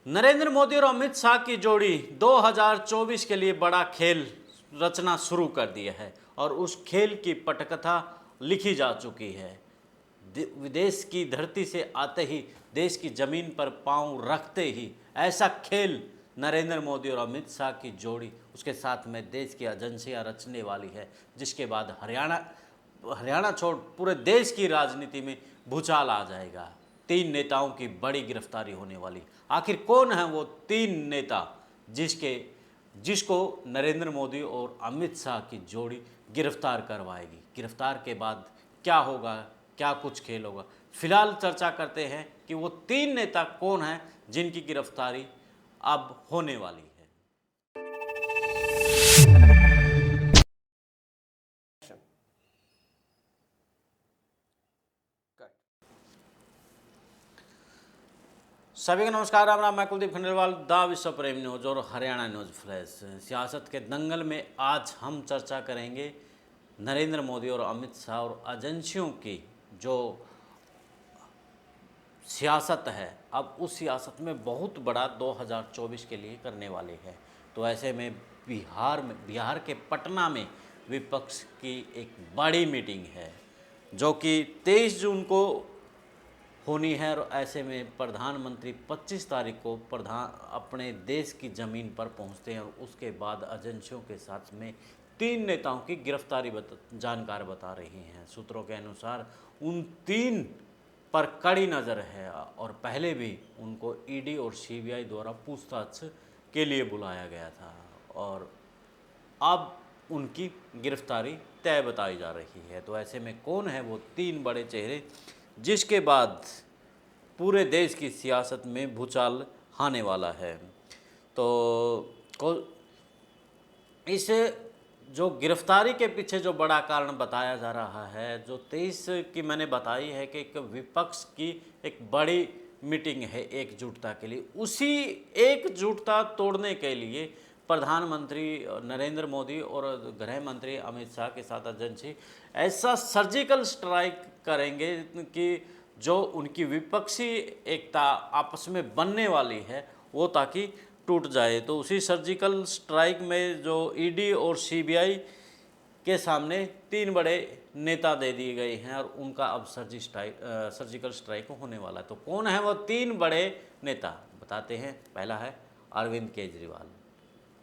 नरेंद्र मोदी और अमित शाह की जोड़ी 2024 के लिए बड़ा खेल रचना शुरू कर दिया है और उस खेल की पटकथा लिखी जा चुकी है। विदेश की धरती से आते ही देश की जमीन पर पांव रखते ही ऐसा खेल नरेंद्र मोदी और अमित शाह की जोड़ी उसके साथ में देश की एजेंसियां रचने वाली है, जिसके बाद हरियाणा छोड़ पूरे देश की राजनीति में भूचाल आ जाएगा। 3 नेताओं की बड़ी गिरफ्तारी होने वाली। आखिर कौन है वो 3 नेता जिसको नरेंद्र मोदी और अमित शाह की जोड़ी गिरफ्तार करवाएगी? गिरफ्तार के बाद क्या होगा, क्या कुछ खेल होगा? फिलहाल चर्चा करते हैं कि वो 3 नेता कौन हैं जिनकी गिरफ्तारी अब होने वाली है। सभी को नमस्कार, राम राम। मैं कुलदीप खंडेलवाल, द विश्व प्रेम न्यूज और हरियाणा न्यूज फ्लैश। सियासत के दंगल में आज हम चर्चा करेंगे नरेंद्र मोदी और अमित शाह और एजेंसियों की जो सियासत है, अब उस सियासत में बहुत बड़ा 2024 के लिए करने वाले हैं। तो ऐसे में बिहार के पटना में विपक्ष की एक बड़ी मीटिंग है जो कि 23 जून को होनी है और ऐसे में प्रधानमंत्री 25 तारीख को अपने देश की ज़मीन पर पहुंचते हैं और उसके बाद एजेंसियों के साथ में 3 नेताओं की गिरफ्तारी जानकार बता रही हैं। सूत्रों के अनुसार उन 3 पर कड़ी नज़र है और पहले भी उनको ईडी और सीबीआई द्वारा पूछताछ के लिए बुलाया गया था और अब उनकी गिरफ्तारी तय बताई जा रही है। तो ऐसे में कौन है वो 3 बड़े चेहरे जिसके बाद पूरे देश की सियासत में भूचाल आने वाला है? तो इस जो गिरफ्तारी के पीछे जो बड़ा कारण बताया जा रहा है, जो 23 की मैंने बताई है कि एक विपक्ष की एक बड़ी मीटिंग है एकजुटता के लिए। उसी एकजुटता तोड़ने के लिए प्रधानमंत्री नरेंद्र मोदी और गृह मंत्री अमित शाह के साथ एजेंसी ऐसा सर्जिकल स्ट्राइक करेंगे कि जो उनकी विपक्षी एकता आपस में बनने वाली है वो ताकि टूट जाए। तो उसी सर्जिकल स्ट्राइक में जो ईडी और सीबीआई के सामने 3 बड़े नेता दे दिए गए हैं और उनका अब सर्जिकल स्ट्राइक होने वाला है। तो कौन है वो 3 बड़े नेता, बताते हैं। पहला है अरविंद केजरीवाल,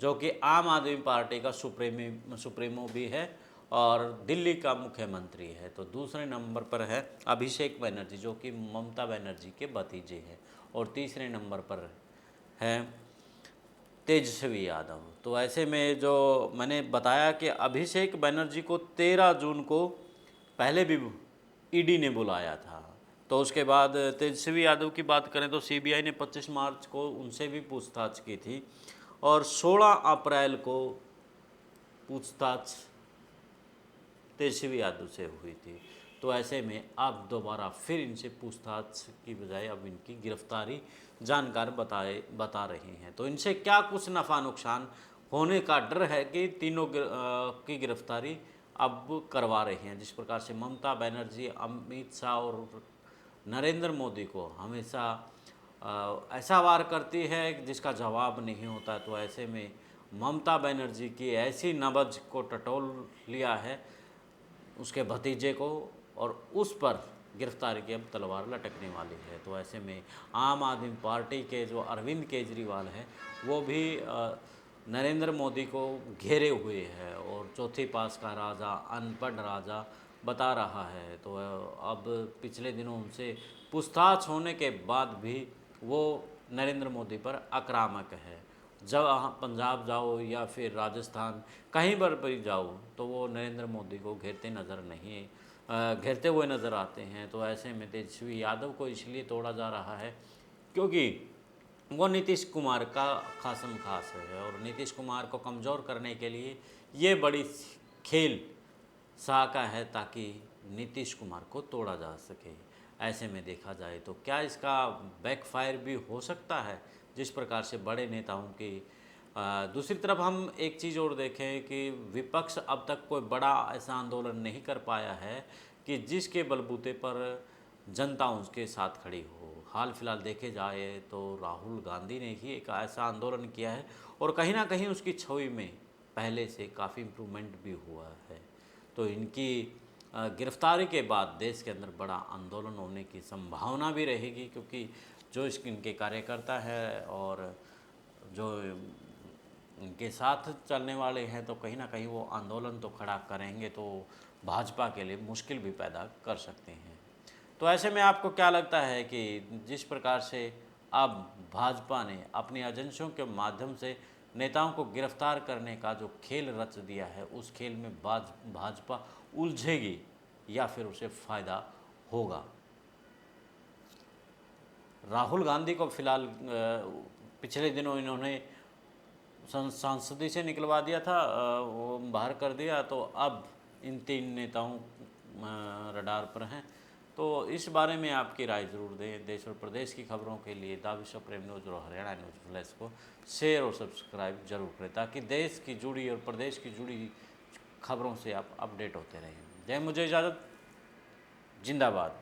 जो कि आम आदमी पार्टी का सुप्रीमो भी है और दिल्ली का मुख्यमंत्री है। तो दूसरे नंबर पर है अभिषेक बनर्जी, जो कि ममता बनर्जी के भतीजे हैं। और तीसरे नंबर पर है तेजस्वी यादव। तो ऐसे में जो मैंने बताया कि अभिषेक बनर्जी को 13 जून को पहले भी ईडी ने बुलाया था। तो उसके बाद तेजस्वी यादव की बात करें तो सीबीआई ने 25 मार्च को उनसे भी पूछताछ की थी और 16 अप्रैल को पूछताछ तेजस्वी यादव से हुई थी। तो ऐसे में अब दोबारा फिर इनसे पूछताछ की बजाय अब इनकी गिरफ्तारी जानकार बता रहे हैं। तो इनसे क्या कुछ नफ़ा नुकसान होने का डर है कि तीनों की गिरफ्तारी अब करवा रहे हैं। जिस प्रकार से ममता बनर्जी अमित शाह और नरेंद्र मोदी को हमेशा ऐसा वार करती है जिसका जवाब नहीं होता। तो ऐसे में ममता बनर्जी की ऐसी नब्ज को टटोल लिया है उसके भतीजे को और उस पर गिरफ्तारी की अब तलवार लटकने वाली है। तो ऐसे में आम आदमी पार्टी के जो अरविंद केजरीवाल है वो भी नरेंद्र मोदी को घेरे हुए है और चौथी पास का राजा, अनपढ़ राजा बता रहा है। तो अब पिछले दिनों उनसे पूछताछ होने के बाद भी वो नरेंद्र मोदी पर आक्रामक है। जब पंजाब जाओ या फिर राजस्थान कहीं पर भी जाओ तो वो नरेंद्र मोदी को घेरते हुए नज़र आते हैं। तो ऐसे में तेजस्वी यादव को इसलिए तोड़ा जा रहा है क्योंकि वो नीतीश कुमार का खासम खास है और नीतीश कुमार को कमज़ोर करने के लिए ये बड़ी खेल साका है ताकि नीतीश कुमार को तोड़ा जा सके। ऐसे में देखा जाए तो क्या इसका बैकफायर भी हो सकता है जिस प्रकार से बड़े नेताओं की। दूसरी तरफ हम एक चीज़ और देखें कि विपक्ष अब तक कोई बड़ा ऐसा आंदोलन नहीं कर पाया है कि जिसके बलबूते पर जनता उसके साथ खड़ी हो। हाल फिलहाल देखे जाए तो राहुल गांधी ने ही एक ऐसा आंदोलन किया है और कहीं ना कहीं उसकी छवि में पहले से काफ़ी इम्प्रूवमेंट भी हुआ है। तो इनकी गिरफ्तारी के बाद देश के अंदर बड़ा आंदोलन होने की संभावना भी रहेगी, क्योंकि जो इनके कार्यकर्ता है और जो इनके साथ चलने वाले हैं तो कहीं ना कहीं वो आंदोलन तो खड़ा करेंगे, तो भाजपा के लिए मुश्किल भी पैदा कर सकते हैं। तो ऐसे में आपको क्या लगता है कि जिस प्रकार से अब भाजपा ने अपनी एजेंसियों के माध्यम से नेताओं को गिरफ्तार करने का जो खेल रच दिया है, उस खेल में भाजपा उलझेगी या फिर उसे फ़ायदा होगा? राहुल गांधी को फिलहाल पिछले दिनों इन्होंने संसदी से निकलवा दिया था, वो बाहर कर दिया, तो अब इन तीन नेताओं रडार पर हैं। तो इस बारे में आपकी राय ज़रूर दें। देश और प्रदेश की खबरों के लिए द विश्व प्रेम न्यूज़ और हरियाणा न्यूज़ फ्लैश को शेयर और सब्सक्राइब जरूर करें, ताकि देश की जुड़ी और प्रदेश की जुड़ी खबरों से आप अपडेट होते रहें। जय, मुझे इजाज़त। जिंदाबाद।